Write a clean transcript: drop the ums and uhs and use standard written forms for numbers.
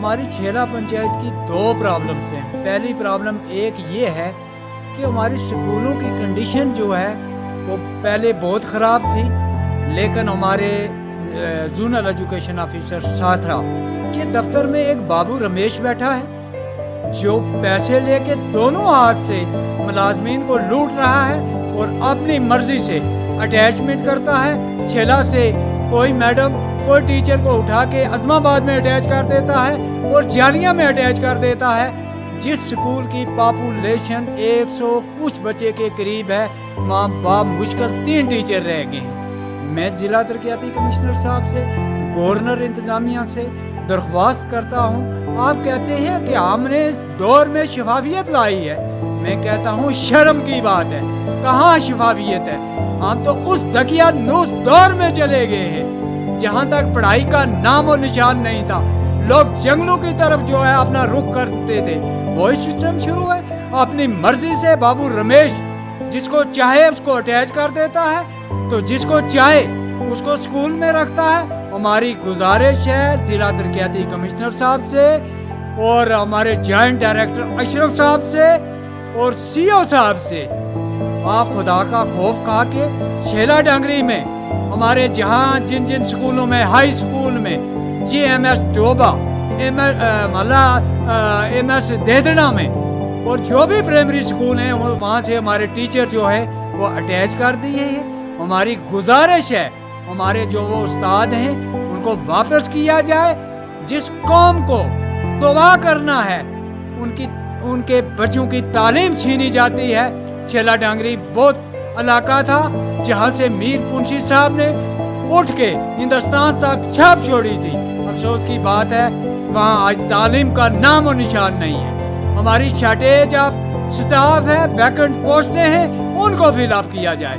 हमारी छेला पंचायत की दो प्रॉब्लम्स हैं। पहली प्रॉब्लम एक ये है कि हमारी स्कूलों की कंडीशन जो है वो पहले बहुत ख़राब थी, लेकिन हमारे जोनल एजुकेशन ऑफिसर साथरा के दफ्तर में एक बाबू रमेश बैठा है जो पैसे लेके दोनों हाथ से मुलाजमीन को लूट रहा है और अपनी मर्जी से अटैचमेंट करता है। छेला से कोई मैडम कोई टीचर को उठा के अज़माबाद में अटैच कर देता है और जालिया में अटैच कर देता है। जिस स्कूल की पॉपुलेशन 100 कुछ बच्चे के करीब है, माँ बाप मुश्किल 3 टीचर रह गए हैं। मैं ज़िला तरक्याती कमिश्नर साहब से, गवर्नर इंतज़ामिया से दरख्वास्त करता हूँ। आप कहते हैं कि हमने इस दौर में शफाफियत लाई है। मैं कहता हूँ शर्म की बात है, कहाँ शफाफियत है। हम तो उस दकियानूस दौर में चले गए हैं जहाँ तक पढ़ाई का नाम और निशान नहीं था। लोग जंगलों की तरफ जो है अपना रुख करते थे, वही सिस्टम शुरू है। अपनी मर्जी से बाबू रमेश जिसको चाहे उसको अटैच कर देता है, तो जिसको चाहे उसको स्कूल में रखता है। हमारी गुजारिश है जिला तरक्याती कमिश्नर साहब से और हमारे जॉइंट डायरेक्टर अशरफ साहब से और सीओ साहब से, आप खुदा का खौफ खा के छेला डांगरी में हमारे जहाँ जिन जिन स्कूलों में, हाई स्कूल में, GMS डोबा, MS देदड़ा में और जो भी प्राइमरी स्कूल हैं वहाँ से हमारे टीचर जो है वो अटैच कर दिए हैं। हमारी गुजारिश है हमारे जो वो उस्ताद हैं उनको वापस किया जाए। जिस कौम को तबाह करना है उनके बच्चों की तालीम छीनी जाती है। छेला डांगरी बहुत इलाका था जहाँ से मीर पुंशी साहब ने उठ के हिंदुस्तान तक छाप छोड़ी थी। अफसोस की बात है वहाँ आज तालीम का नाम और निशान नहीं है। हमारी शॉर्टेज ऑफ स्टाफ है, वैकेंट पोस्टें हैं, उनको फिल अप किया जाए।